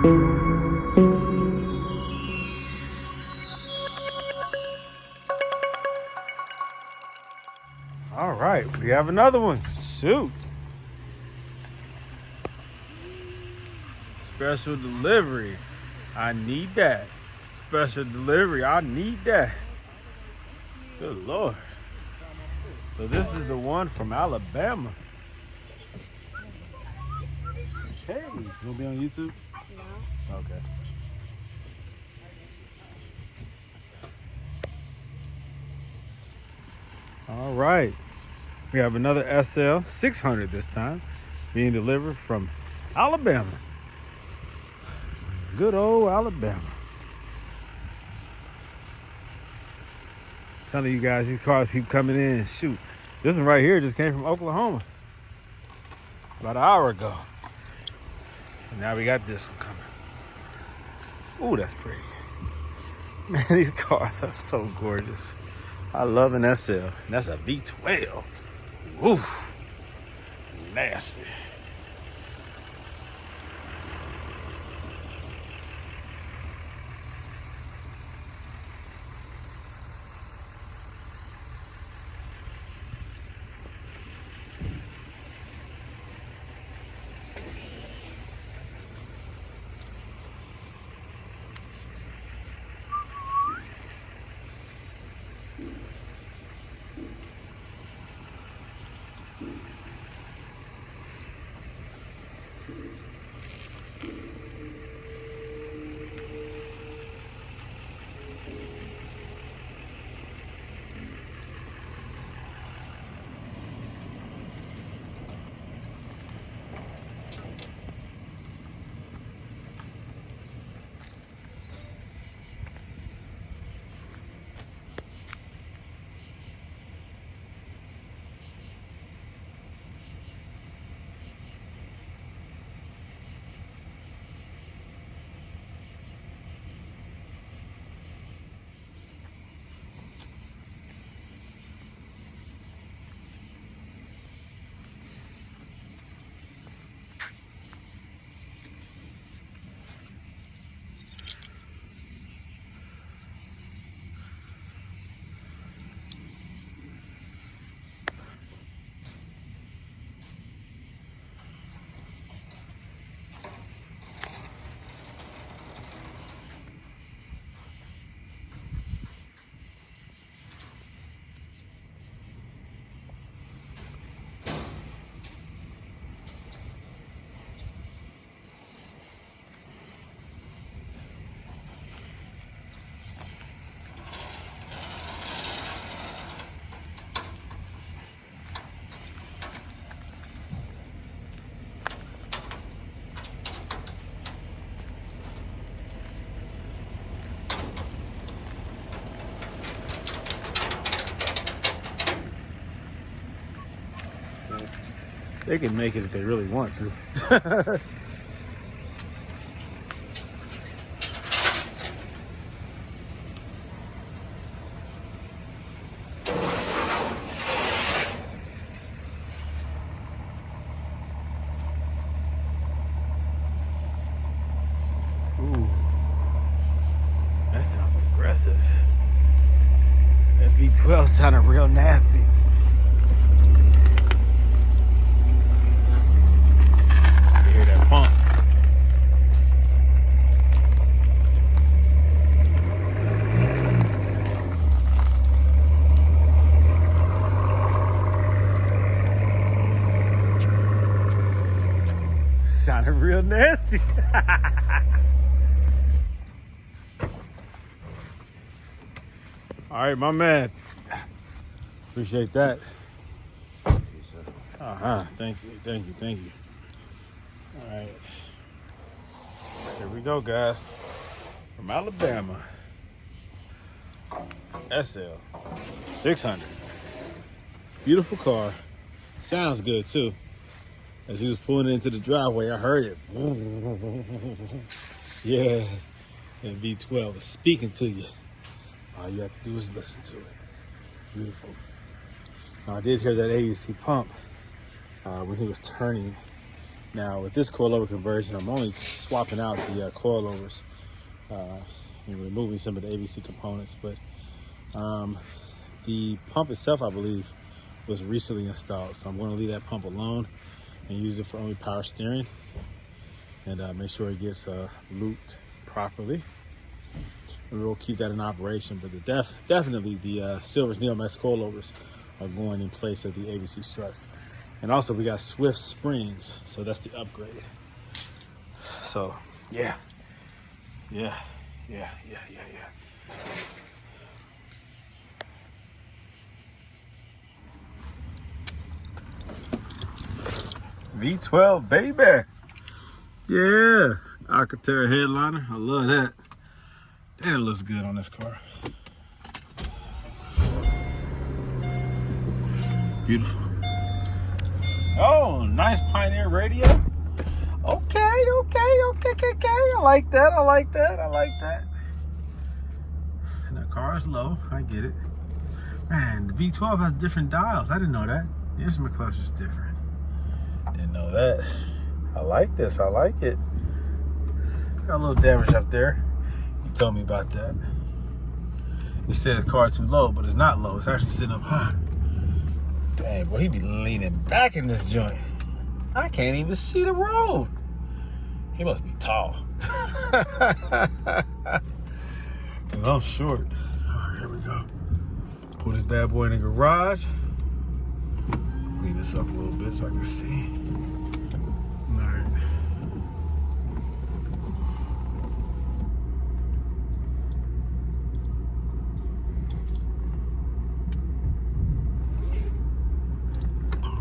All right, we have another one. Shoot. Special delivery. I need that. Special delivery. I need that. Good Lord. So this is the one from Alabama. Hey, you gonna be on YouTube? No. Okay. All right. We have another SL600 this time, being delivered from Alabama. Good old Alabama. I'm telling you guys, these cars keep coming in. Shoot, this one right here just came from Oklahoma about an hour ago. And now we got this one coming. Ooh, that's pretty. Man, these cars are so gorgeous. I love an SL, and that's a V12. Ooh, nasty. They can make it if they really want to. Ooh, that sounds aggressive. That V12 sounded real nasty. Sounded real nasty. All right, my man. Appreciate that. Thank you. All right. Here we go, guys. From Alabama. SL600. Beautiful car. Sounds good, too. As he was pulling into the driveway, I heard it. Yeah, and V12 is speaking to you. All you have to do is listen to it. Beautiful. Now, I did hear that AUC pump when he was turning Now with this coilover conversion, I'm only swapping out the coilovers and removing some of the ABC components, but the pump itself, I believe, was recently installed. So I'm going to leave that pump alone and use it for only power steering, and make sure it gets looped properly. And we'll keep that in operation, but definitely the Silver's Neomax coilovers are going in place of the ABC struts. And also we got Swift springs, so that's the upgrade. So yeah. V12 baby. Yeah, Alcantara headliner. I love that. Damn, it looks good on this car. Beautiful. Oh, nice Pioneer radio. Okay. I like that. And the car is low. I get it. Man, the V12 has different dials. I didn't know that. The instrument cluster is different. Didn't know that. I like this. I like it. Got a little damage up there. He told me about that. He said his car's too low, but it's not low. It's actually sitting up high. Dang, boy, he be leaning back in this joint. I can't even see the road. He must be tall. I'm short. All right, here we go. Put this bad boy in the garage. Clean this up a little bit so I can see. All right.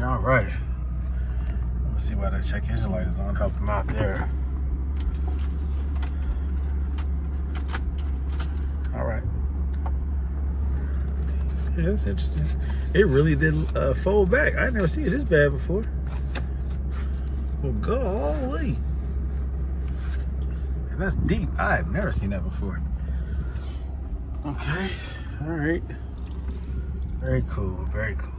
All right. Let's see why that check engine light is on. Help him out there. All right. Yeah, that's interesting. It really did fold back. I never seen it this bad before. Well, golly. And that's deep. I've never seen that before. Okay. All right. Very cool. Very cool.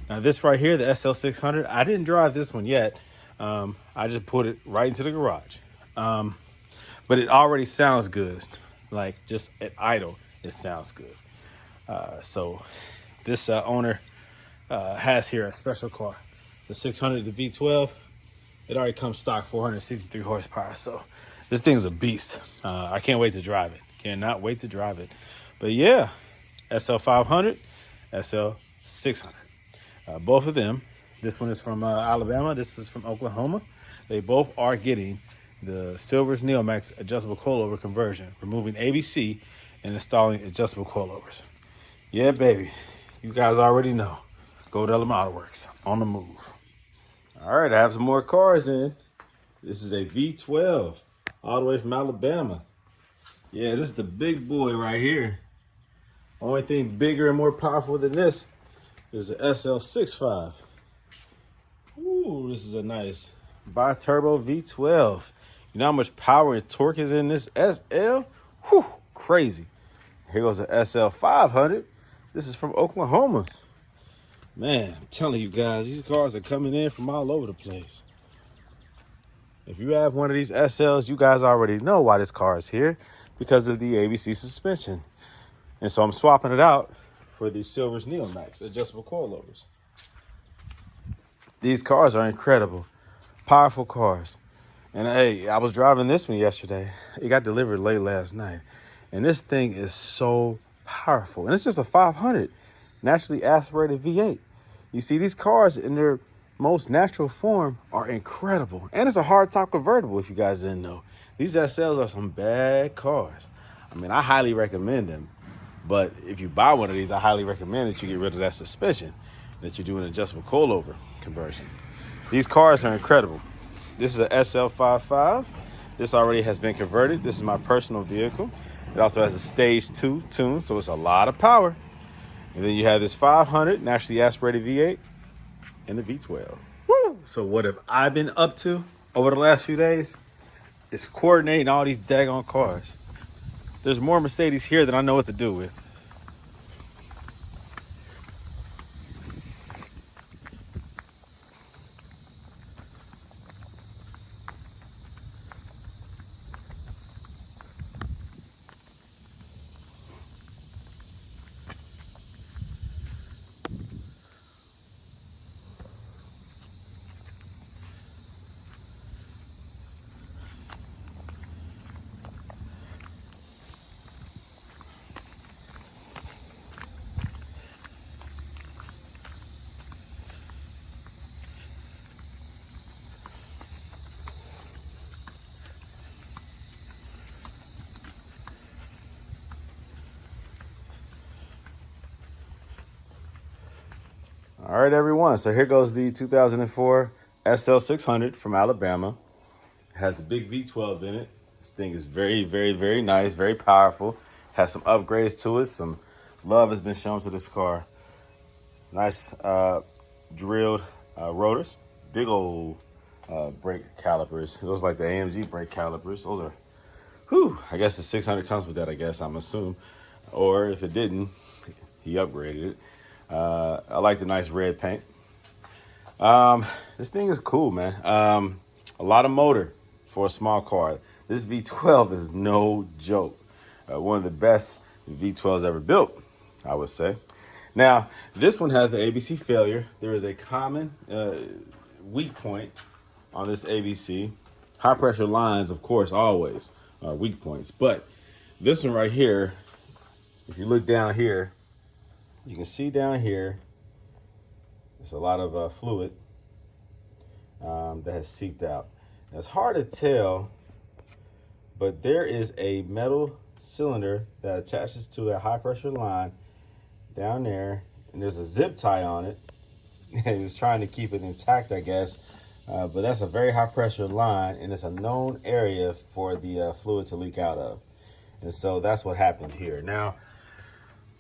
Now this right here, the SL600, I didn't drive this one yet. I just put it right into the garage. But it already sounds good. Like just at idle, it sounds good. So this owner has here a special car. The 600, the V12, it already comes stock 463 horsepower. So this thing's a beast. I can't wait to drive it. Cannot wait to drive it. But yeah, SL500, SL600. Both of them. This one is from Alabama. This is from Oklahoma. They both are getting the Silver's Neomax adjustable coilover conversion, removing ABC and installing adjustable coilovers. Yeah, baby. You guys already know. Goldelementautoworks on the move. All right, I have some more cars in. This is a V12 all the way from Alabama. Yeah, this is the big boy right here. Only thing bigger and more powerful than this is the SL600. Ooh, this is a nice bi-turbo V12. You know how much power and torque is in this SL? Whew, crazy. Here goes the SL500. This is from Oklahoma. Man, I'm telling you guys, these cars are coming in from all over the place. If you have one of these SLs, you guys already know why this car is here, because of the ABC suspension. And so I'm swapping it out for the Silver's Neomax adjustable coilovers. These cars are incredible, powerful cars. And hey, I was driving this one yesterday. It got delivered late last night. And this thing is so powerful. And it's just a 500 naturally aspirated V8. You see, these cars in their most natural form are incredible. And it's a hardtop convertible, if you guys didn't know. These SLs are some bad cars. I mean, I highly recommend them. But if you buy one of these, I highly recommend that you get rid of that suspension, that you do an adjustable coilover conversion. These cars are incredible. This is a SL55. This already has been converted. This is my personal vehicle. It also has a stage 2 tune, so it's a lot of power. And then you have this 500 naturally aspirated V8 and the V12. Woo! So what have I been up to over the last few days? It's coordinating all these daggone cars. There's more Mercedes here than I know what to do with. All right, everyone. So here goes the 2004 SL600 from Alabama. It has the big V12 in it. This thing is very, very, very nice, very powerful. Has some upgrades to it. Some love has been shown to this car. Nice drilled rotors. Big old brake calipers. Those like the AMG brake calipers. Those are, whew, I guess the 600 comes with that, I guess, I'm assuming. Or if it didn't, he upgraded it. I like the nice red paint. This thing is cool, man. A lot of motor for a small car. This V12 is no joke. One of the best V12s ever built, I would say. Now, this one has the ABC failure. There is a common weak point on this ABC. High pressure lines, of course, always are weak points. But this one right here, if you look down here, you can see down here, there's a lot of fluid that has seeped out. Now, it's hard to tell, but there is a metal cylinder that attaches to a high pressure line down there, and there's a zip tie on it, and it's trying to keep it intact, I guess. But that's a very high pressure line, and it's a known area for the fluid to leak out of. And so that's what happened here. Now,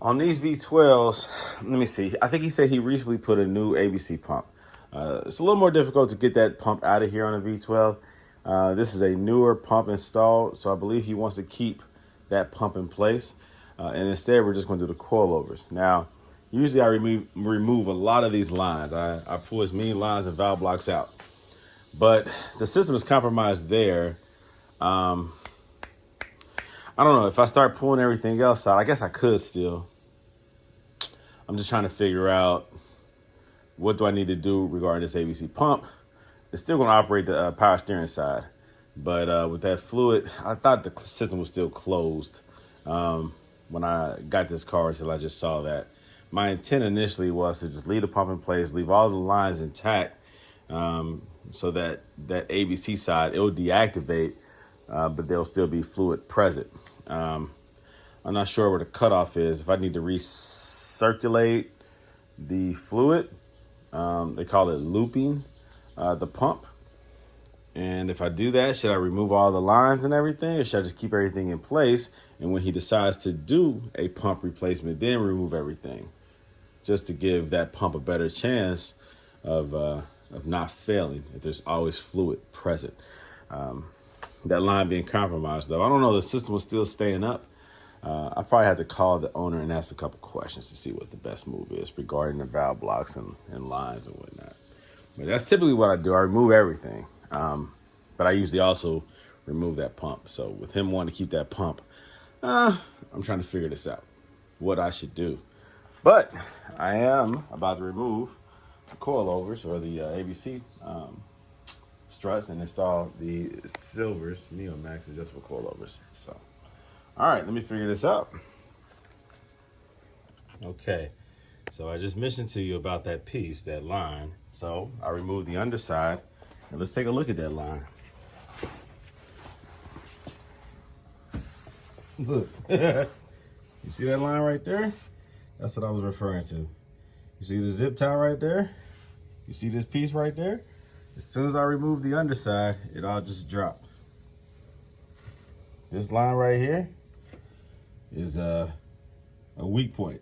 on these V12s, let me see. I think he said he recently put a new ABC pump. It's a little more difficult to get that pump out of here on a V12. This is a newer pump installed, so I believe he wants to keep that pump in place. And instead, we're just going to do the coilovers. Now, usually I remove a lot of these lines. I pull as many lines and valve blocks out. But the system is compromised there. I don't know. If I start pulling everything else out, I guess I could still. I'm just trying to figure out what do I need to do regarding this ABC pump. It's still going to operate the power steering side. But with that fluid, I thought the system was still closed when I got this car until I just saw that. My intent initially was to just leave the pump in place, leave all the lines intact, so that ABC side, it'll deactivate, but there'll still be fluid present. I'm not sure where the cutoff is. If I need to recirculate the fluid, they call it looping the pump. And if I do that, should I remove all the lines and everything, or should I just keep everything in place? And when he decides to do a pump replacement, then remove everything, just to give that pump a better chance of not failing if there's always fluid present. That line being compromised, though, I don't know, the system was still staying up. I probably had to call the owner and ask a couple questions to see what the best move is regarding the valve blocks and lines and whatnot. But that's typically what I do. I remove everything. But I usually also remove that pump. So with him wanting to keep that pump, I'm trying to figure this out, what I should do. But I am about to remove the coilovers, or the ABC struts, and install the Silver's Neo Max adjustable coilovers. So, all right, let me figure this out. Okay, so I just mentioned to you about that piece, that line. So I removed the underside, and let's take a look at that line. Look, you see that line right there? That's what I was referring to. You see the zip tie right there? You see this piece right there? As soon as I remove the underside, it all just dropped. This line right here is a weak point.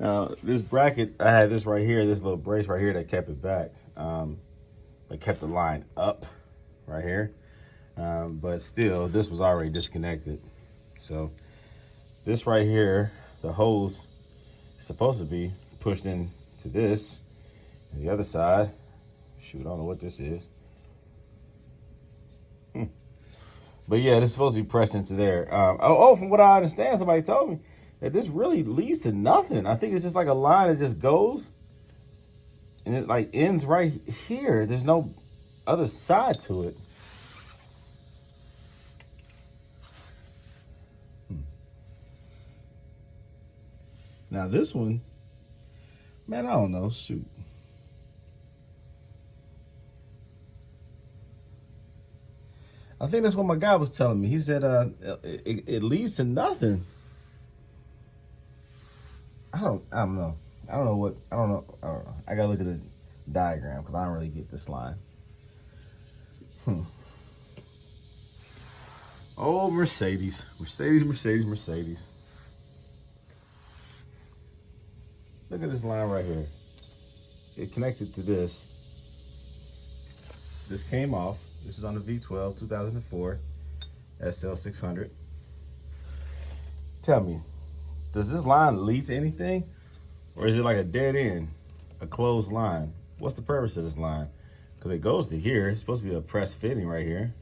Now, this bracket, I had this right here, this little brace right here that kept it back. That kept the line up right here. But still, this was already disconnected. So this right here, the hose is supposed to be pushed into this. And the other side, shoot, I don't know what this is. But yeah, this is supposed to be pressed into there. From what I understand, somebody told me that this really leads to nothing. I think it's just like a line that just goes and it like ends right here. There's no other side to it. Now this one, man, I don't know, shoot. I think that's what my guy was telling me. He said it leads to nothing. I don't know. I don't know. I gotta look at the diagram because I don't really get this line. Oh, Mercedes. Look at this line right here. It connected to this. This came off. This is on the V12 2004 SL600. Tell me, does this line lead to anything? Or is it like a dead end, a closed line? What's the purpose of this line? Because it goes to here. It's supposed to be a press fitting right here.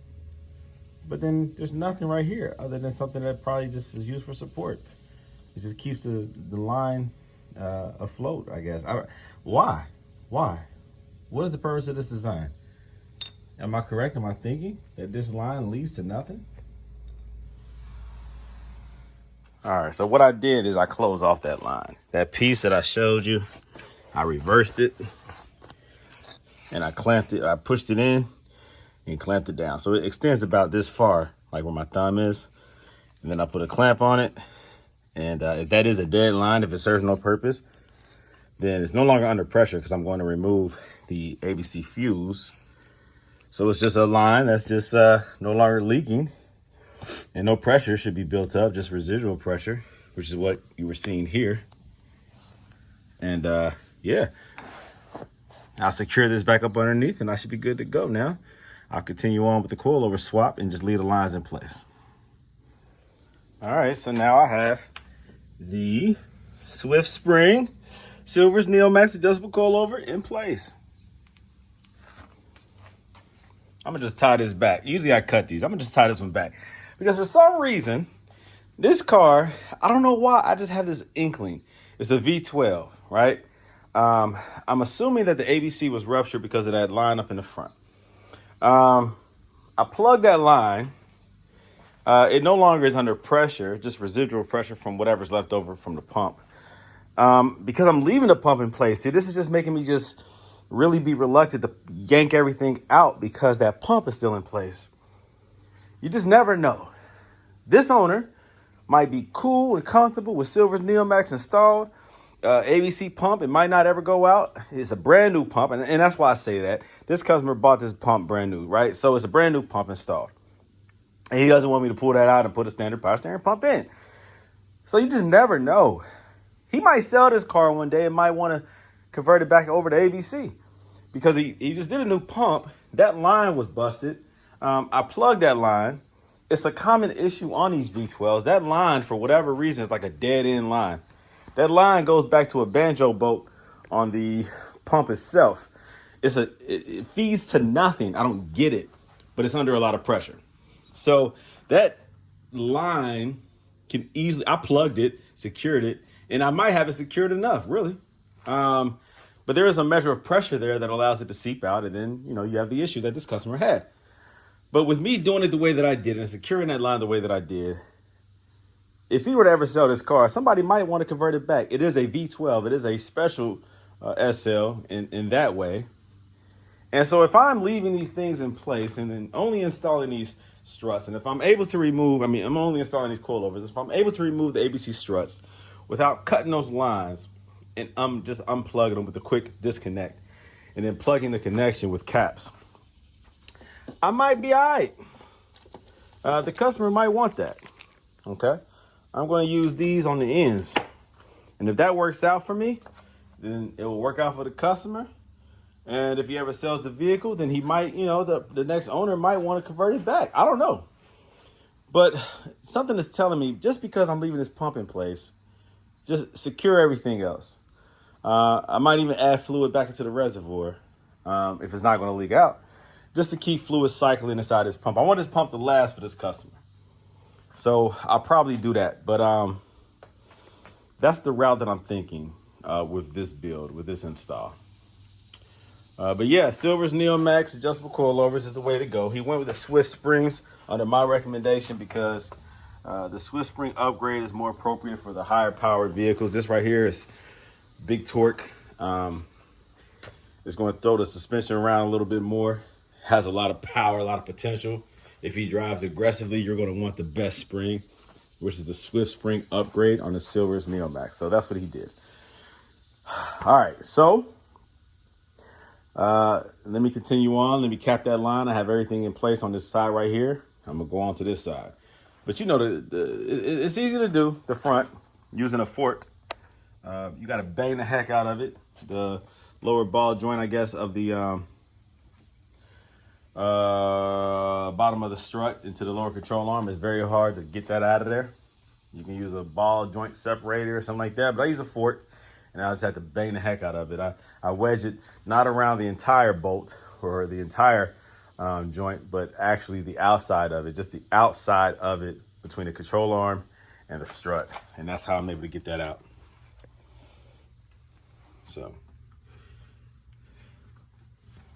But then there's nothing right here other than something that probably just is used for support. It just keeps the line afloat, I guess. Why? What is the purpose of this design? Am I correct? Am I thinking that this line leads to nothing? All right, so what I did is I closed off that line. That piece that I showed you, I reversed it and I clamped it. I pushed it in and clamped it down. So it extends about this far, like where my thumb is. And then I put a clamp on it. And if that is a dead line, if it serves no purpose, then it's no longer under pressure because I'm going to remove the ABC fuse. So it's just a line that's just no longer leaking. And no pressure should be built up, just residual pressure, which is what you were seeing here. And yeah, I'll secure this back up underneath and I should be good to go now. I'll continue on with the coilover swap and just leave the lines in place. All right, so now I have the Swift Spring Silver's Neomax adjustable coilover in place. I'm gonna just tie this back. Usually I cut these. I'm gonna just tie this one back. Because for some reason, this car, I don't know why, I just have this inkling. It's a V12, right? I'm assuming that the ABC was ruptured because of that line up in the front. I plugged that line. It no longer is under pressure, just residual pressure from whatever's left over from the pump. Because I'm leaving the pump in place. See, this is just making me just really be reluctant to yank everything out because that pump is still in place. You just never know. This owner might be cool and comfortable with Silver's Neomax installed. ABC pump, it might not ever go out. It's a brand new pump, and that's why I say that. This customer bought this pump brand new, right? So it's a brand new pump installed. And he doesn't want me to pull that out and put a standard power steering pump in. So you just never know. He might sell this car one day and might want to convert it back over to ABC because he just did a new pump. That line was busted. I plugged that line. It's a common issue on these V12s. That line, for whatever reason, is like a dead end line. That line goes back to a banjo bolt on the pump itself. It feeds to nothing. I don't get it, but it's under a lot of pressure. So that line can easily, I plugged it, secured it, and I might have it secured enough, really. But there is a measure of pressure there that allows it to seep out, and then, you have the issue that this customer had. But with me doing it the way that I did and securing that line the way that I did, if he were to ever sell this car, somebody might want to convert it back. It is a V12. It is a special SL in that way. And so if I'm leaving these things in place and then only installing these struts, and if I'm able to remove, I'm only installing these coilovers, if I'm able to remove the ABC struts without cutting those lines and I'm just unplugging them with a quick disconnect and then plugging the connection with caps, I might be all right. The customer might want that, okay? I'm going to use these on the ends. And if that works out for me, then it will work out for the customer. And if he ever sells the vehicle, then he might, the next owner might want to convert it back. I don't know. But something is telling me just because I'm leaving this pump in place, just secure everything else. I might even add fluid back into the reservoir if it's not going to leak out, just to keep fluid cycling inside this pump. I want this pump to last for this customer. So I'll probably do that. But that's the route that I'm thinking with this build, with this install. But yeah, Silver's Neomax adjustable coilovers is the way to go. He went with the Swift Springs under my recommendation because the Swift Spring upgrade is more appropriate for the higher powered vehicles. This right here is big torque. It's going to throw the suspension around a little bit more. Has a lot of power, a lot of potential. If he drives aggressively, you're going to want the best spring, which is the Swift Spring upgrade on the Silver's Neomax. So that's what he did. All right, so let me continue on. Let me cap that line. I have everything in place on this side right here. I'm gonna go on to this side. But you know, it's easy to do the front using a fork. You gotta bang the heck out of it. The lower ball joint, I guess, of the bottom of the strut into the lower control arm is very hard to get that out of there. You can use a ball joint separator or something like that, but I use a fork, and I just have to bang the heck out of it. I wedge it not around the entire bolt or the entire joint, but actually the outside of it, just the outside of it between the control arm and the strut, and that's how I'm able to get that out. So,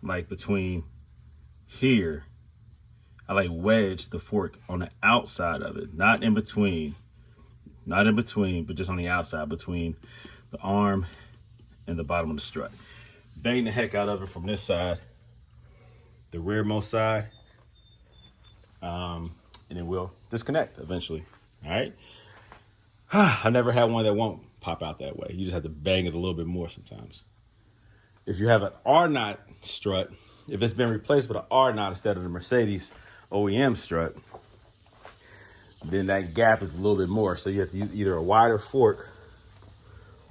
like between here, I like wedge the fork on the outside of it, not in between, but just on the outside between the arm and the bottom of the strut. Bang the heck out of it from this side, the rearmost side, and it will disconnect eventually. All right. I never had one that won't pop out that way. You just have to bang it a little bit more sometimes. If you have an R-knot strut, if it's been replaced with an R-knot instead of the Mercedes OEM strut, then that gap is a little bit more. So you have to use either a wider fork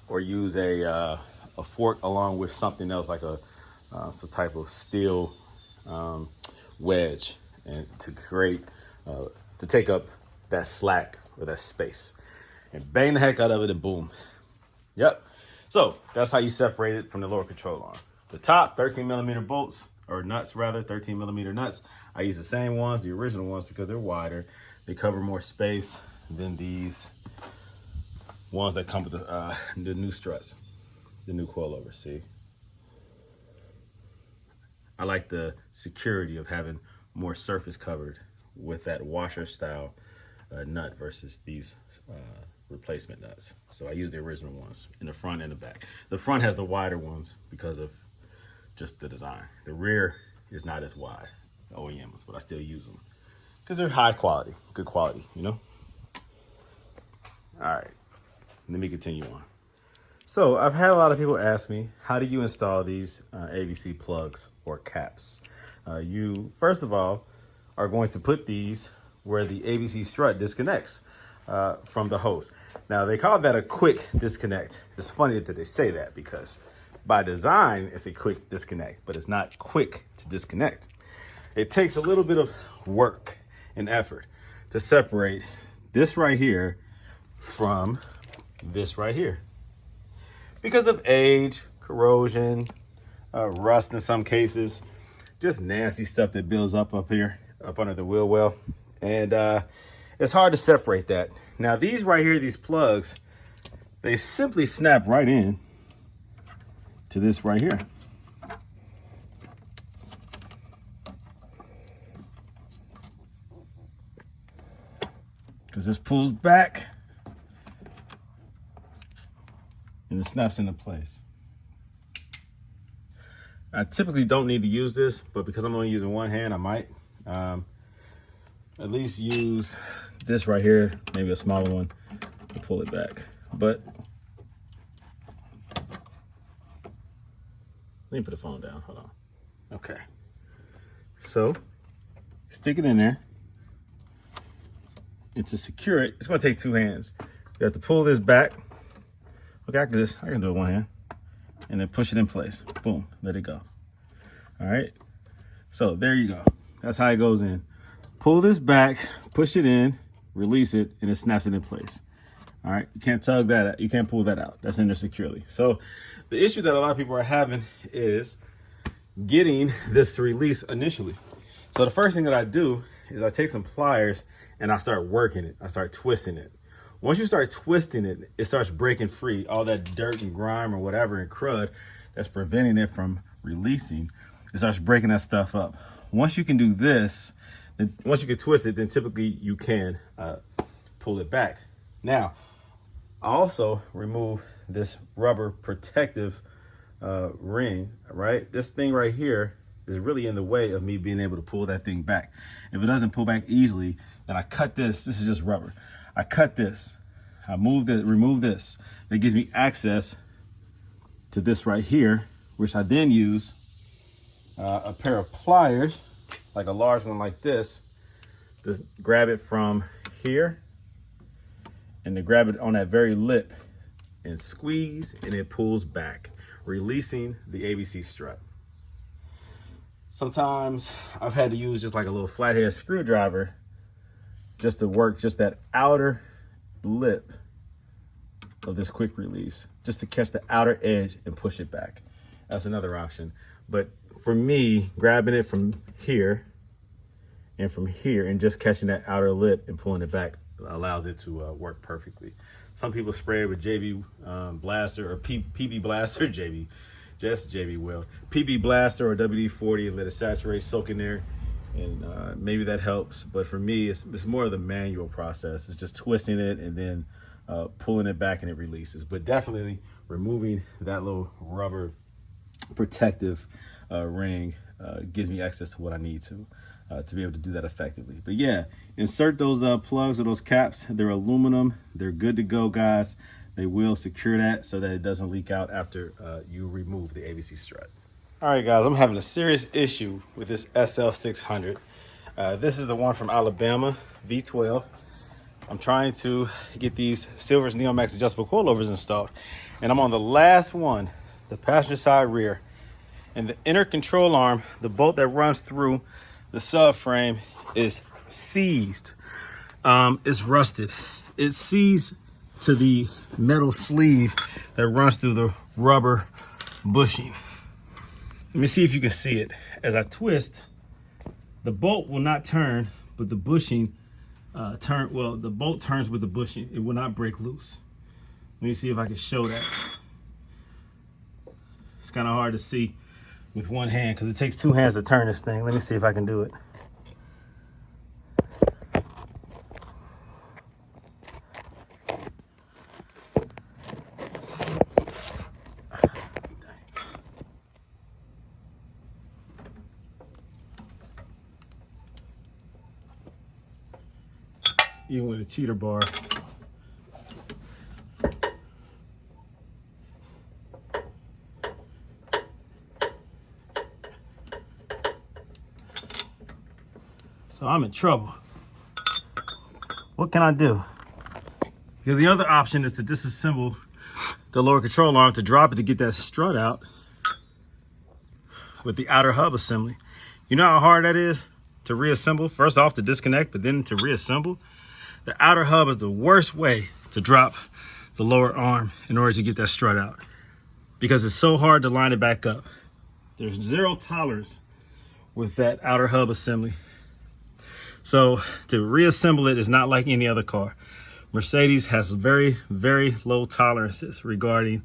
or use a fork along with something else like some type of steel wedge, and to create to take up that slack or that space, and bang the heck out of it, and boom. Yep. So that's how you separate it from the lower control arm. The top 13 millimeter bolts, or nuts rather, 13 millimeter nuts. I use the same ones, the original ones, because they're wider. They cover more space than these ones that come with the new struts, the new coilovers. See, I like the security of having more surface covered with that washer style nut versus these replacement nuts. So I use the original ones in the front and the back. The front has the wider ones because of just the design. The rear is not as wide, the OEMs, but I still use them because they're high quality, good quality, you know? All right, let me continue on. So I've had a lot of people ask me, how do you install these ABC plugs or caps? You, first of all, are going to put these where the ABC strut disconnects from the hose. Now, they call that a quick disconnect. It's funny that they say that because by design, it's a quick disconnect, but it's not quick to disconnect. It takes a little bit of work and effort to separate this right here from this right here because of age, corrosion, rust in some cases, just nasty stuff that builds up here, up under the wheel well. And it's hard to separate that. Now, these right here, these plugs, they simply snap right in to this right here. Because this pulls back and it snaps into place. I typically don't need to use this, but because I'm only using one hand, I might at least use this right here, maybe a smaller one, to pull it back. But let me put the phone down. Hold on. Okay. So stick it in there. And to secure it, it's going to take two hands. You have to pull this back. Okay, I can do it with one hand. And then push it in place. Boom, let it go. All right. So there you go. That's how it goes in. Pull this back, push it in, release it, and it snaps it in place. All right. You can't tug that out. You can't pull that out. That's in there securely. So the issue that a lot of people are having is getting this to release initially. So the first thing that I do is I take some pliers and I start working it. I start twisting it. Once you start twisting it, it starts breaking free. All that dirt and grime or whatever and crud that's preventing it from releasing, it starts breaking that stuff up. Once you can do this, then once you can twist it, then typically you can pull it back. Now, I also remove this rubber protective ring, right? This thing right here is really in the way of me being able to pull that thing back. If it doesn't pull back easily, then I cut this. This is just rubber. I cut this. I move this, remove this. That gives me access to this right here, which I then use a pair of pliers, like a large one like this, to grab it from here and to grab it on that very lip and squeeze, and it pulls back, releasing the ABC strut. Sometimes I've had to use just like a little flathead screwdriver just to work just that outer lip of this quick release, just to catch the outer edge and push it back. That's another option. But for me, grabbing it from here and from here and just catching that outer lip and pulling it back allows it to work perfectly. Some people spray it with JB Blaster or PB Blaster, JB will. PB Blaster or WD-40 and let it saturate, soak in there, and maybe that helps. But for me, it's more of the manual process. It's just twisting it and then pulling it back and it releases. But definitely removing that little rubber protective ring gives me access to what I need to be able to do that effectively. But yeah, insert those plugs or those caps. They're aluminum. They're good to go, guys. They will secure that so that it doesn't leak out after you remove the ABC strut. All right, guys, I'm having a serious issue with this SL600. This is the one from Alabama, V12. I'm trying to get these Silver's Neomax adjustable coilovers installed, and I'm on the last one, the passenger side rear, and the inner control arm, the bolt that runs through the subframe, is seized. It's rusted. It's seized to the metal sleeve that runs through the rubber bushing. Let me see if you can see it. As I twist, the bolt will not turn, but the bushing the bolt turns with the bushing. It will not break loose. Let me see if I can show that. It's kind of hard to see with one hand because it takes two hands to turn this thing. Let me see if I can do it. Even with a cheater bar. So I'm in trouble. What can I do? Because the other option is to disassemble the lower control arm, to drop it to get that strut out with the outer hub assembly. You know how hard that is to reassemble? First off, to disconnect, but then to reassemble. The outer hub is the worst way to drop the lower arm in order to get that strut out, because it's so hard to line it back up. There's zero tolerance with that outer hub assembly. So to reassemble it is not like any other car. Mercedes has very, very low tolerances regarding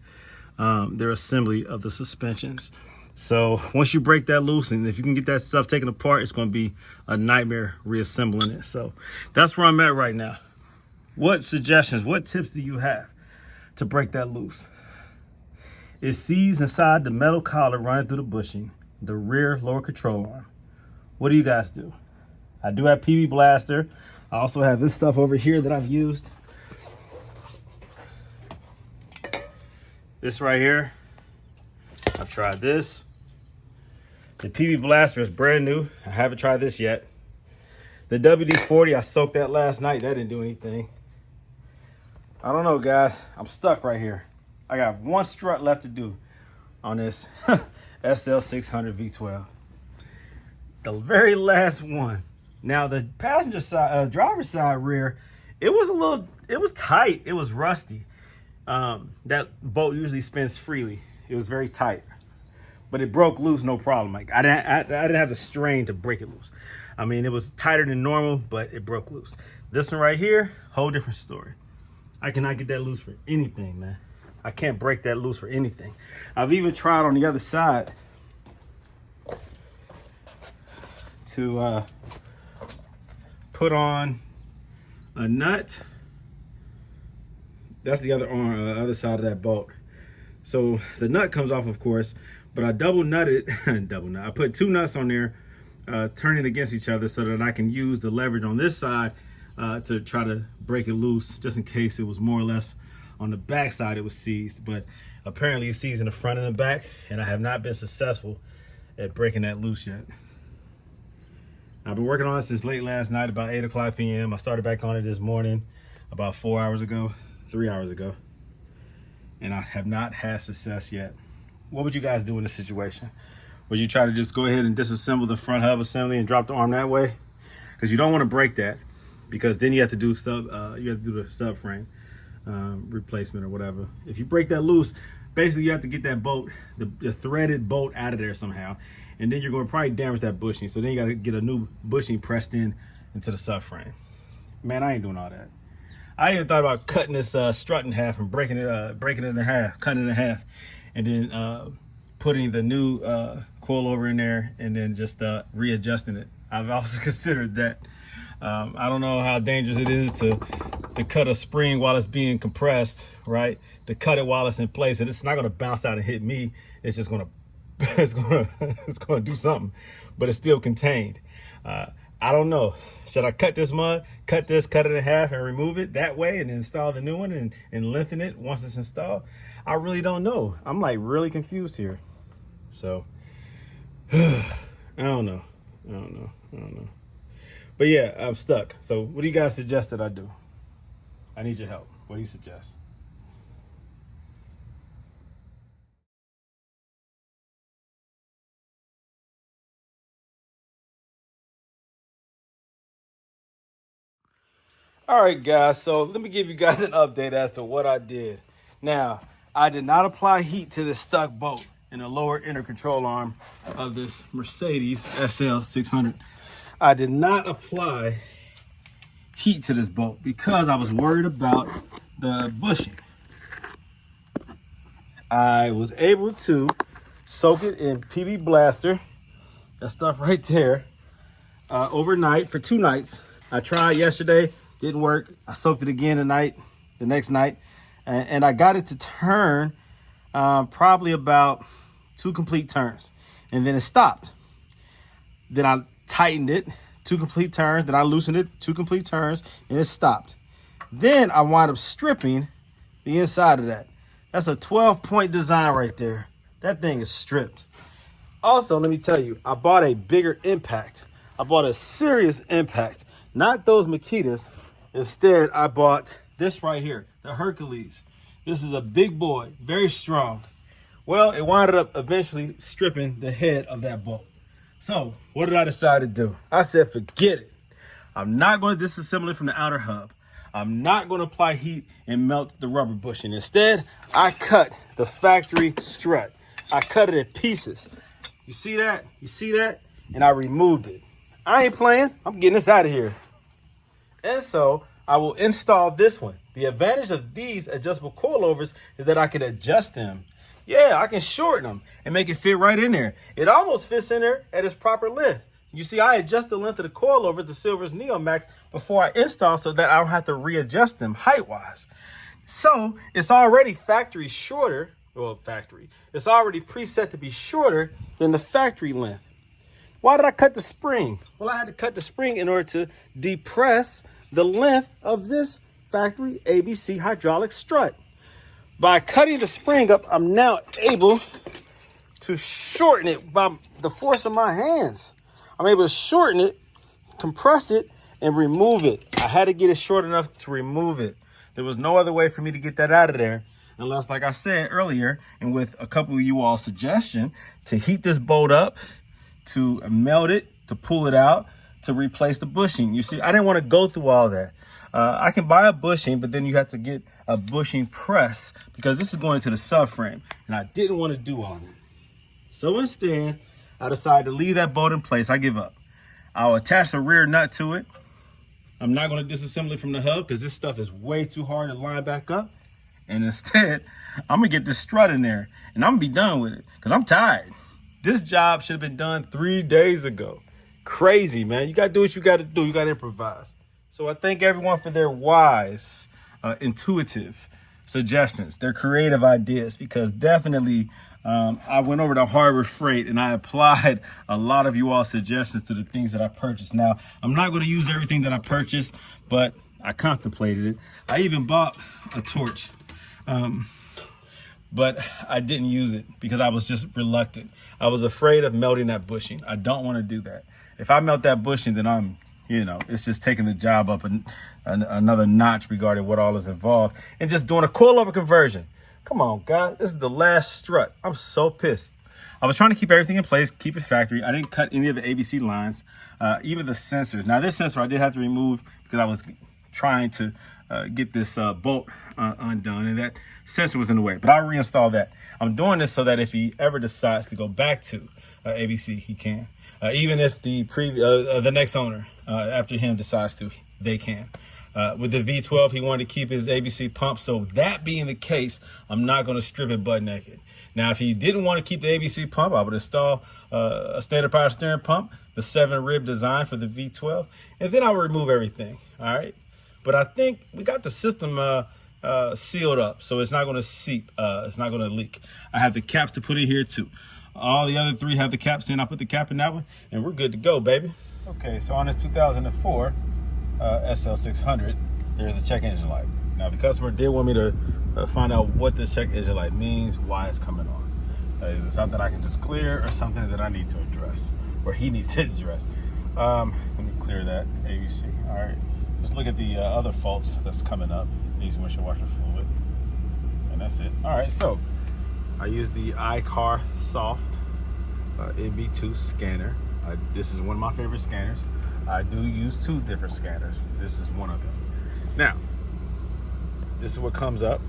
their assembly of the suspensions. So once you break that loose, and if you can get that stuff taken apart, it's going to be a nightmare reassembling it. So that's where I'm at right now. What suggestions, what tips do you have to break that loose? It's seized inside the metal collar running through the bushing, the rear lower control arm. What do you guys do? I do have PB Blaster. I also have this stuff over here that I've used. This right here, I've tried this. The PB Blaster is brand new. I haven't tried this yet. The WD-40, I soaked that last night. That didn't do anything. I don't know, guys. I'm stuck right here. I got one strut left to do on this SL600 V12. The very last one. Now, the passenger side, driver's side rear, it was tight. It was rusty. That bolt usually spins freely. It was very tight. But it broke loose, no problem. Like I didn't have the strain to break it loose. I mean, it was tighter than normal, but it broke loose. This one right here, whole different story. I cannot get that loose for anything, man. I can't break that loose for anything. I've even tried on the other side to put on a nut. That's the other arm, other side of that bolt. So the nut comes off, of course, but I double nutted, I put two nuts on there, turning against each other so that I can use the leverage on this side to try to break it loose, just in case it was more or less On the back side, it was seized, but apparently it's seized in the front and the back, and I have not been successful at breaking that loose yet. I've been working on it since late last night, about 8 o'clock p.m. I started back on it this morning about 3 hours ago, and I have not had success yet. What would you guys do in this situation? Would you try to just go ahead and disassemble the front hub assembly and drop the arm that way? Because you don't want to break that, because then you have to do the subframe replacement or whatever. If you break that loose, basically you have to get that bolt, the threaded bolt, out of there somehow, and then you're going to probably damage that bushing. So then you got to get a new bushing pressed into the subframe. Man, I ain't doing all that. I even thought about cutting this strut in half and breaking it in half, cutting it in half, and then putting the new coilover in there, and then just readjusting it. I've also considered that. I don't know how dangerous it is to cut a spring while it's being compressed, right? To cut it while it's in place, and it's not going to bounce out and hit me. It's just going to it's going to do something, but it's still contained. I don't know. Should I cut this mud, cut it in half and remove it that way and install the new one and lengthen it once it's installed? I really don't know. I'm like really confused here. So I don't know. But yeah, I'm stuck. So what do you guys suggest that I do? I need your help. What do you suggest? All right, guys, so let me give you guys an update as to what I did. Now, I did not apply heat to the stuck bolt in the lower inner control arm of this Mercedes SL600. I did not apply heat to this bolt because I was worried about the bushing. I was able to soak it in PB Blaster, that stuff right there, overnight for 2 nights. I tried yesterday. Didn't work. I soaked it again the next night, and I got it to turn probably about 2 complete turns, and then it stopped. Then I tightened it, 2 complete turns, then I loosened it, 2 complete turns, and it stopped. Then I wound up stripping the inside of that. That's a 12-point design right there. That thing is stripped. Also, let me tell you, I bought a bigger impact. I bought a serious impact, not those Makitas. Instead, I bought this right here, the Hercules. This is a big boy, very strong. Well, it wound up eventually stripping the head of that bolt. So what did I decide to do? I said, forget it. I'm not going to disassemble it from the outer hub. I'm not going to apply heat and melt the rubber bushing. Instead, I cut the factory strut. I cut it in pieces. You see that? You see that? And I removed it. I ain't playing. I'm getting this out of here. And so I will install this one. The advantage of these adjustable coilovers is that I can adjust them. Yeah, I can shorten them and make it fit right in there. It almost fits in there at its proper length. You see, I adjust the length of the coilovers, the Silver's Neo Max, before I install so that I don't have to readjust them height-wise. So it's already factory shorter. Well, factory. It's already preset to be shorter than the factory length. Why did I cut the spring? Well, I had to cut the spring in order to depress the length of this factory ABC hydraulic strut. By cutting the spring up, I'm now able to shorten it by the force of my hands. I'm able to shorten it, compress it, and remove it. I had to get it short enough to remove it. There was no other way for me to get that out of there unless, like I said earlier, and with a couple of you all's suggestion, to heat this bolt up, to melt it, to pull it out, to replace the bushing. You see, I didn't want to go through all that. I can buy a bushing, but then you have to get a bushing press because this is going to the subframe, and I didn't want to do all that. So instead, I decided to leave that bolt in place. I give up. I'll attach the rear nut to it. I'm not going to disassemble it from the hub because this stuff is way too hard to line back up. And instead, I'm going to get this strut in there, and I'm going to be done with it because I'm tired. This job should have been done 3 days ago. Crazy, man. You got to do what you got to do. You got to improvise. So I thank everyone for their wise, intuitive suggestions, their creative ideas, because definitely I went over to Harbor Freight and I applied a lot of you all's suggestions to the things that I purchased. Now, I'm not going to use everything that I purchased, but I contemplated it. I even bought a torch. But I didn't use it because I was just reluctant. I was afraid of melting that bushing. I don't want to do that. If I melt that bushing, then it's just taking the job up another notch regarding what all is involved and just doing a coilover conversion. Come on, God, this is the last strut. I'm so pissed. I was trying to keep everything in place, keep it factory. I didn't cut any of the ABC lines, even the sensors. Now this sensor I did have to remove because I was trying to get this bolt undone, and that sensor was in the way, but I'll reinstall that. I'm doing this so that if he ever decides to go back to ABC, he can. Even if the next owner after him decides to, they can. With the V12, he wanted to keep his ABC pump, so that being the case, I'm not going to strip it butt naked. Now, if he didn't want to keep the ABC pump, I would install a standard power steering pump, the 7-rib design for the V12, and then I would remove everything, all right? But I think we got the system sealed up, so it's not going to seep, it's not going to leak. I have the caps to put in here too. All the other three have the caps in. I put the cap in that one, and we're good to go, baby. Okay, so on this 2004 SL600, there's a check engine light. Now, the customer did want me to find out what this check engine light means, why it's coming on. Is it something I can just clear or something that I need to address, or he needs to address? Let me clear that, ABC. All right, just look at the other faults that's coming up. Needs windshield washer fluid, and that's it. All right, so I use the iCar Soft MB2 scanner. This is one of my favorite scanners. I do use 2 different scanners. This is one of them. Now, this is what comes up.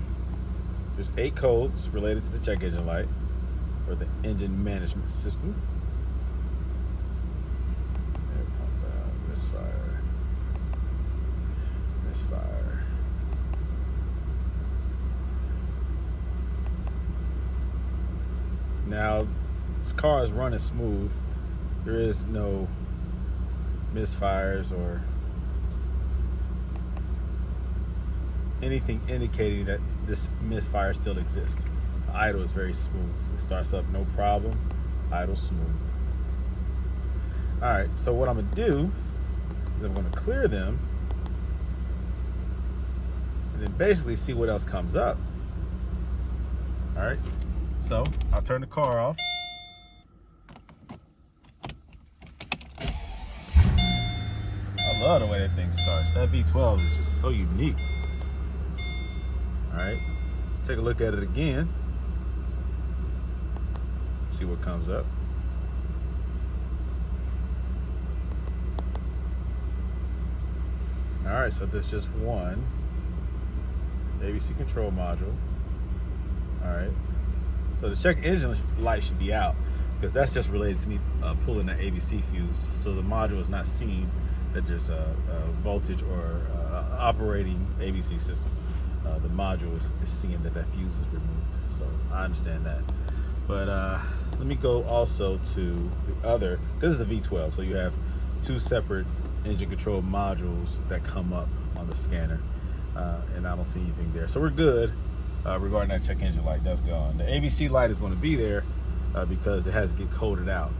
There's 8 codes related to the check engine light or the engine management system. Air pump valve, misfire, misfire. Now, this car is running smooth. There is no misfires or anything indicating that this misfire still exists. The idle is very smooth. It starts up no problem, idle smooth. All right, so what I'm gonna do is I'm gonna clear them and then basically see what else comes up. All right, so I'll turn the car off. I love the way that thing starts. That V12 is just so unique. All right, take a look at it again. See what comes up. All right, so there's just one ABC control module. All right, so the check engine light should be out because that's just related to me pulling the ABC fuse. So the module is not seeing that there's a voltage or operating ABC system. The module is seeing that fuse is removed. So I understand that. But let me go also to the other, this is a V12, so you have 2 separate engine control modules that come up on the scanner, and I don't see anything there. So we're good regarding that check engine light. That's gone. The ABC light is going to be there because it has to get coded out.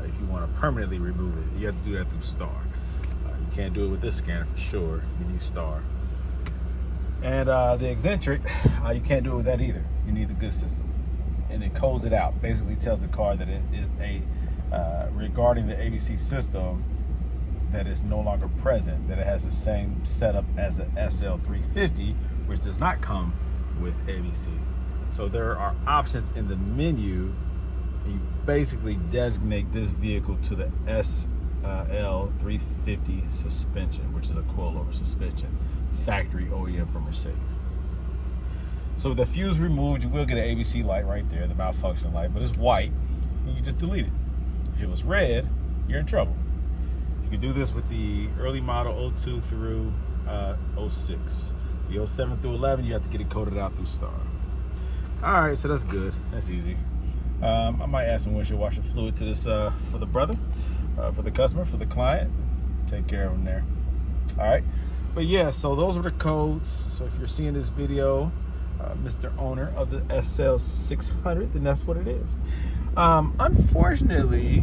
If you want to permanently remove it, you have to do that through STAR. You can't do it with this scanner for sure. You need STAR. And the eccentric, you can't do it with that either. You need the good system. And it codes it out. Basically tells the car that it is regarding the ABC system, that is no longer present, that it has the same setup as the SL350, which does not come with ABC. So there are options in the menu. You basically designate this vehicle to the SL350 suspension, which is a coilover suspension, factory OEM from Mercedes. So with the fuse removed, you will get an ABC light right there, the malfunction light, but it's white, and you just delete it. If it was red, you're in trouble. You can do this with the early model 02 through 06. The 07 through 11, you have to get it coded out through STAR. All right, so that's good. That's easy. I might add some windshield washer fluid to this for the brother, for the customer, for the client. Take care of them there. All right. But yeah, so those were the codes. So if you're seeing this video, Mr. Owner of the SL600, then that's what it is. Unfortunately,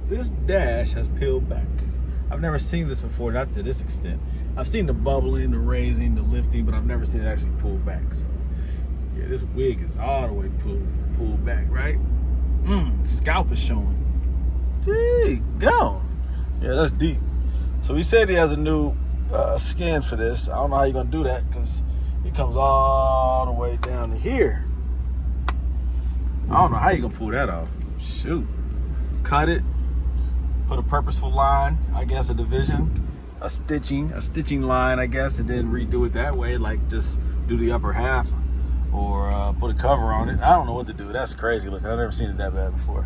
this dash has peeled back. I've never seen this before, not to this extent. I've seen the bubbling, the raising, the lifting, but I've never seen it actually pull back. So Yeah, this wig is all the way pulled back, right? Scalp is showing. Gee, go. Yeah, that's deep. So he said he has a new skin for this. I don't know how you're gonna do that because it comes all the way down to here. I don't know how you're gonna pull that off. Shoot. Cut it. Put a purposeful line, I guess, a division, a stitching line, I guess, and then redo it that way, like just do the upper half or put a cover on it. I don't know what to do. That's crazy looking. I've never seen it that bad before.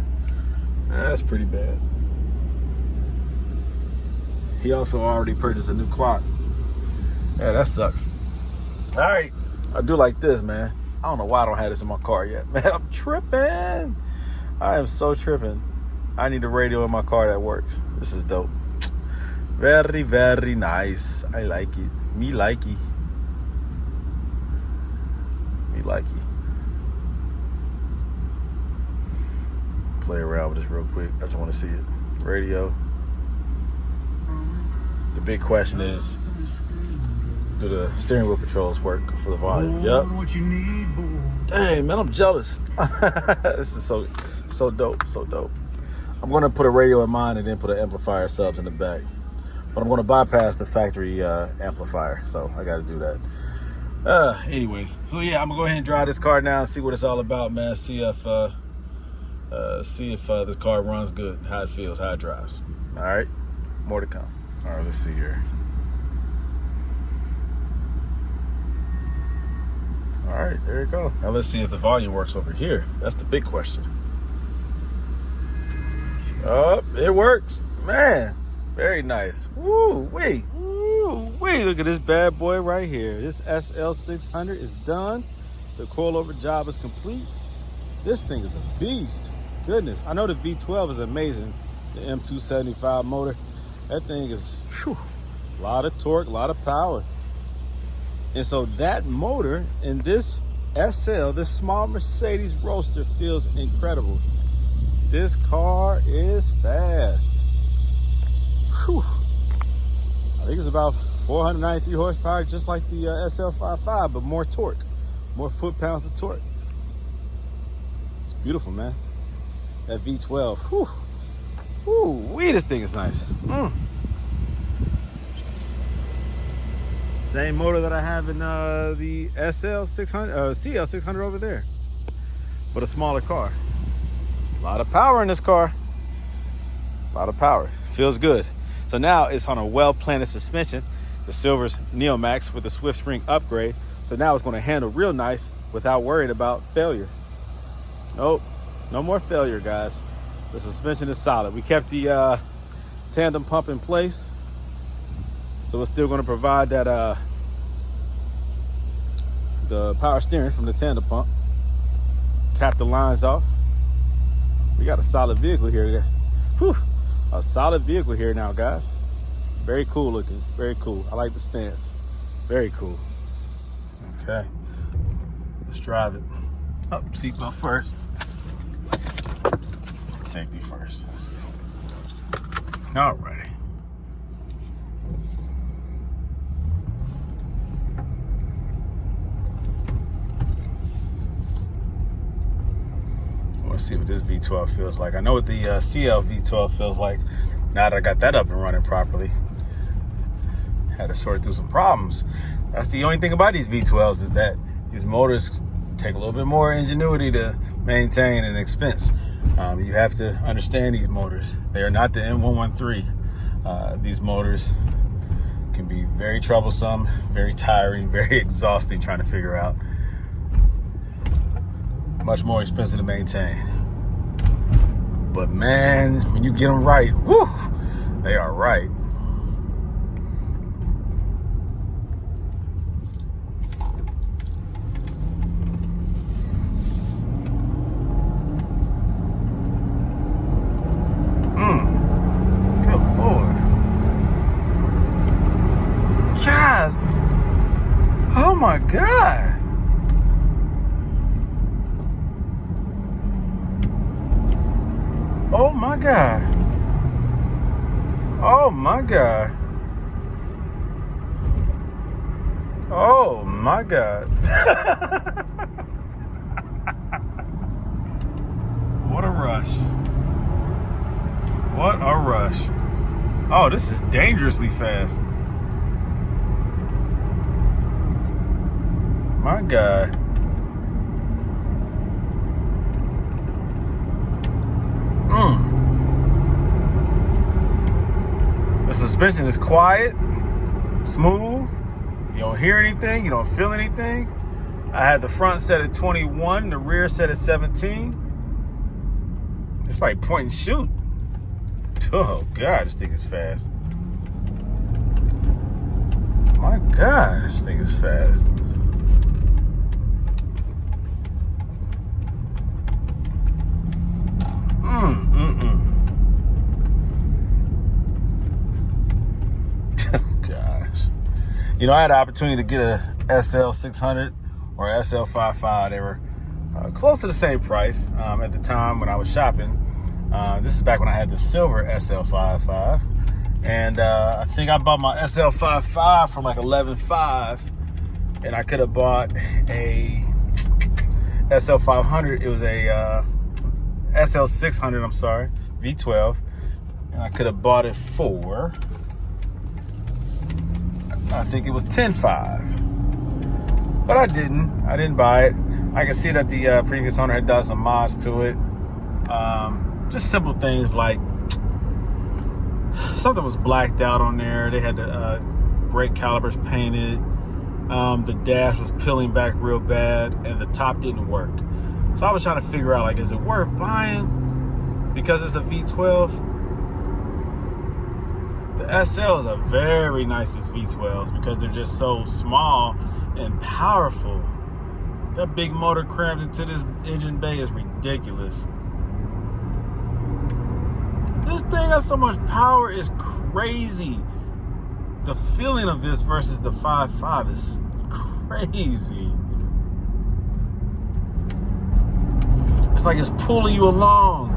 That's pretty bad. He also already purchased a new clock. Yeah, that sucks. All right, I do like this, man. I don't know why I don't have this in my car yet, man. I'm tripping. I am so tripping. I need a radio in my car that works. This is dope. Very, very nice. I like it. Me likey. Me likey. Play around with this real quick. I just want to see it. Radio. The big question is, do the steering wheel controls work for the volume? Yep. Dang, man, I'm jealous. This is so dope, so dope. I'm going to put a radio in mine and then put an amplifier subs in the back. But I'm going to bypass the factory amplifier, so I got to do that. Anyways, so yeah, I'm going to go ahead and drive this car now and see what it's all about, man. See if this car runs good, how it feels, how it drives. All right, more to come. All right, let's see here. All right, there you go. Now let's see if the volume works over here. That's the big question. Oh, it works. Man, very nice. Woo, wait. Woo, wait. Look at this bad boy right here. This SL600 is done. The coilover job is complete. This thing is a beast. Goodness. I know the V12 is amazing. The M275 motor. That thing is a lot of torque, a lot of power. And so that motor in this SL, this small Mercedes Roadster, feels incredible. This car is fast. Whew. I think it's about 493 horsepower, just like the SL55, but more torque, more foot-pounds of torque. It's beautiful, man. That V12, whew. Whoo, this thing is nice. Same motor that I have in the SL600, CL600 over there, but a smaller car. A lot of power in this car. A lot of power. Feels good. So now it's on a well-planted suspension, the Silver's Neomax with the Swift Spring upgrade. So now it's going to handle real nice without worrying about failure. Nope, no more failure, guys. The suspension is solid. We kept the tandem pump in place, so it's still going to provide that the power steering from the tandem pump. Cap the lines off. We got a solid vehicle here. Whew. A solid vehicle here now, guys. Very cool looking. Very cool. I like the stance. Very cool. Okay. Let's drive it. Oh, seatbelt first. Safety first. Let's see. All right. Let's see what this V12 feels like. I know what the CL V12 feels like now that I got that up and running properly. Had to sort through some problems. That's the only thing about these V12s is that these motors take a little bit more ingenuity to maintain and expense. You have to understand these motors. They are not the M113. These motors can be very troublesome, very tiring, very exhausting trying to figure out. Much more expensive to maintain. But man, when you get them right, whoo, they are right. Good Lord. God. Oh my God. Oh my God. Oh my God. Oh my God. What a rush. What a rush. Oh, this is dangerously fast. My God. The suspension is quiet, smooth. You don't hear anything. You don't feel anything. I had the front set at 21, the rear set at 17. It's like point and shoot. Oh God, this thing is fast. My God, this thing is fast. Gosh. You know, I had the opportunity to get a SL600 or SL55. They were close to the same price at the time when I was shopping. This is back when I had the silver SL55. And I think I bought my SL55 for like $11,500. And I could have bought a SL500. It was a SL600, I'm sorry, V12. And I could have bought it for, I think it was $10,500. But I didn't buy it. I can see that the previous owner had done some mods to it. Just simple things like something was blacked out on there. They had the brake calipers painted. The dash was peeling back real bad, and the top didn't work. So I was trying to figure out, like, is it worth buying because it's a V12? The SLs are very nice as V12s because they're just so small and powerful. That big motor crammed into this engine bay is ridiculous. This thing has so much power, is crazy. The feeling of this versus the 5.5 is crazy. It's like it's pulling you along.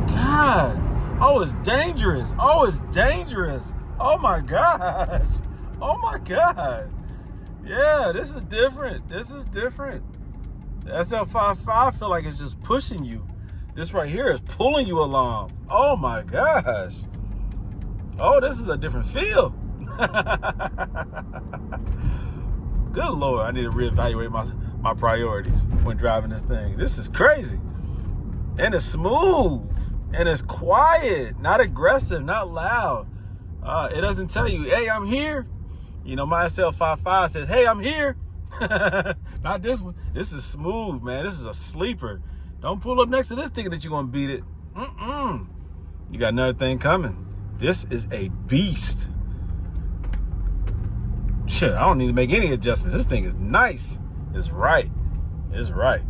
God. Oh, it's dangerous. Oh, it's dangerous. Oh my gosh. Oh my God. Yeah, this is different. This is different. The SL55, I feel like it's just pushing you. This right here is pulling you along. Oh my gosh. Oh, this is a different feel. Good Lord, I need to reevaluate my priorities when driving this thing. This is crazy. And it's smooth. And it's quiet, not aggressive, not loud. It doesn't tell you, hey, I'm here. You know, my SL55 says, hey, I'm here. Not this one. This is smooth, man. This is a sleeper. Don't pull up next to this thinking that you're going to beat it. You got another thing coming. This is a beast. Shit, I don't need to make any adjustments. This thing is nice. It's right. It's right.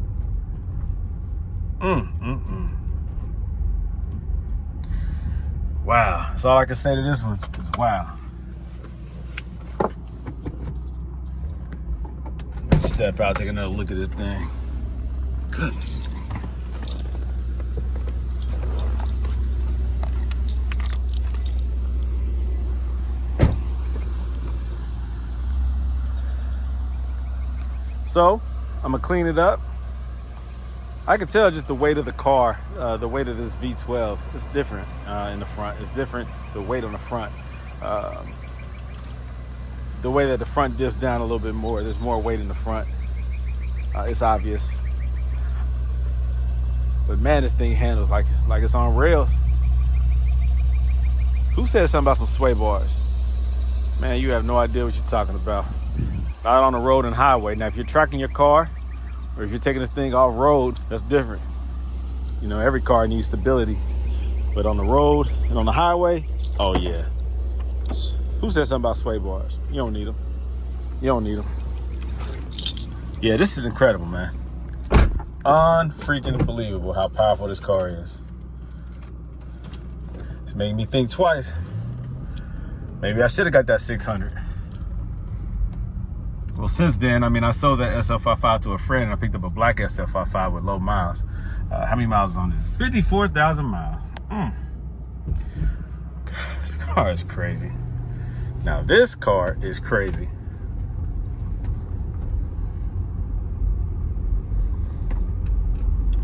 Wow. That's all I can say to this one. It's wow. Let's step out, take another look at this thing. Goodness. So, I'm gonna clean it up. I can tell just the weight of the car, the weight of this V12 is different in the front. It's different, the weight on the front. The way that the front diffs down a little bit more. There's more weight in the front. It's obvious. But man, this thing handles like it's on rails. Who said something about some sway bars? Man, you have no idea what you're talking about. Not on the road and highway. Now, if you're tracking your car, or if you're taking this thing off road, that's different. You know, every car needs stability. But on the road and on the highway, oh yeah. Who said something about sway bars? You don't need them. You don't need them. Yeah, this is incredible, man. Unfreaking believable how powerful this car is. It's making me think twice. Maybe I should have got that 600. Well, since then, I mean, I sold that SL55 to a friend, and I picked up a black SL55 with low miles. How many miles is on this? 54,000 miles. This car is crazy. Now, this car is crazy.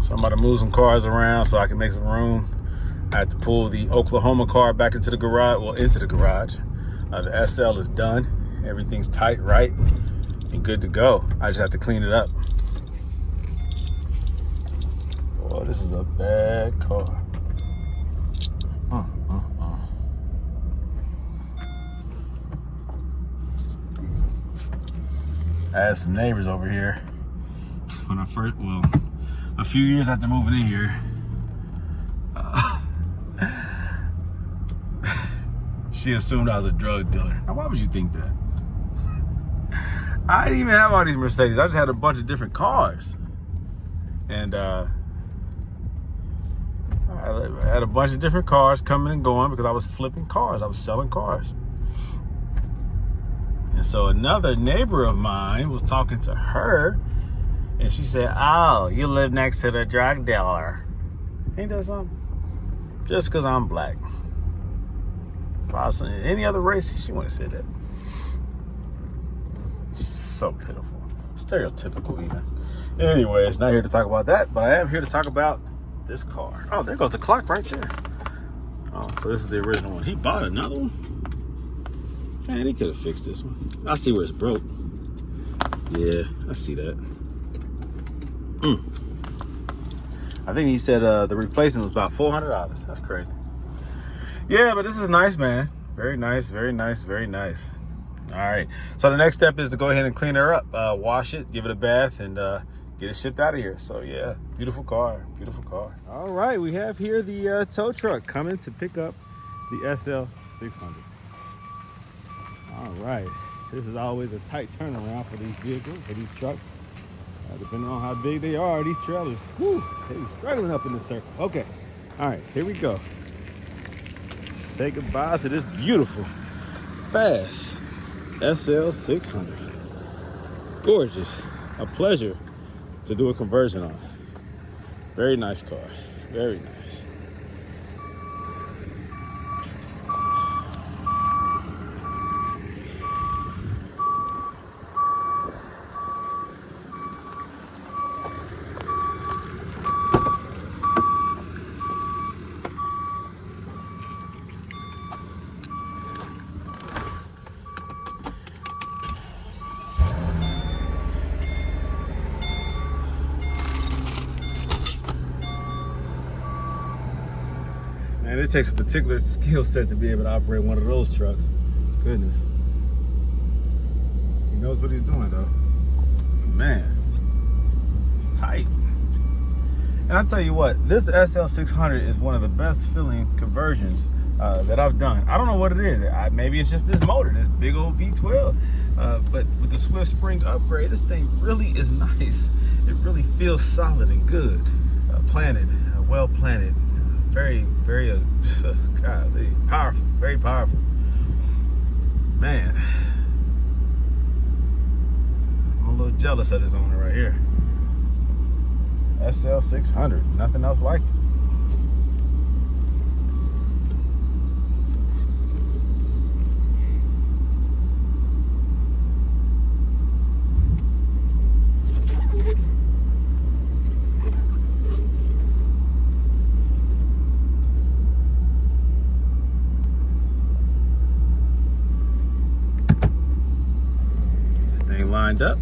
So I'm about to move some cars around so I can make some room. I had to pull the Oklahoma car back into the garage. Well, into the garage. The SL is done. Everything's tight, right, and good to go. I just have to clean it up. Oh, this is a bad car. I had some neighbors over here when a few years after moving in here. She assumed I was a drug dealer. Now, why would you think that? I didn't even have all these Mercedes. I just had a bunch of different cars. And I had a bunch of different cars coming and going because I was flipping cars. I was selling cars. And so another neighbor of mine was talking to her, and she said, "Oh, you live next to the drug dealer. Ain't that something? Just because I'm black." Possibly any other race, she wouldn't say that. So pitiful. Stereotypical even. Anyways, not here to talk about that, but I am here to talk about this car. Oh, there goes the clock right there. Oh, so this is the original one. He bought another one? Man, he could have fixed this one. I see where it's broke. Yeah, I see that. I think he said the replacement was about $400. That's crazy. Yeah, but this is nice, man. Very nice, very nice, very nice. All right. So the next step is to go ahead and clean her up, wash it, give it a bath, and get it shipped out of here. So yeah, beautiful car, beautiful car. All right, we have here the tow truck coming to pick up the SL600. All right, this is always a tight turnaround for these vehicles, for these trucks. Depending on how big they are, these trailers, whew, they be struggling up in this circle. Okay, all right, here we go. Say goodbye to this beautiful, fast SL600. Gorgeous, a pleasure to do a conversion on. Very nice car, very nice. Man, it takes a particular skill set to be able to operate one of those trucks. Goodness. He knows what he's doing, though. Man, it's tight. And I'll tell you what, this SL600 is one of the best feeling conversions that I've done. I don't know what it is. Maybe it's just this motor, this big old V12. But with the Swift Spring upgrade, this thing really is nice. It really feels solid and good. Planted, well planted. Very, very, golly, powerful, very powerful. Man, I'm a little jealous of this owner right here. SL600, nothing else like it. Lined up.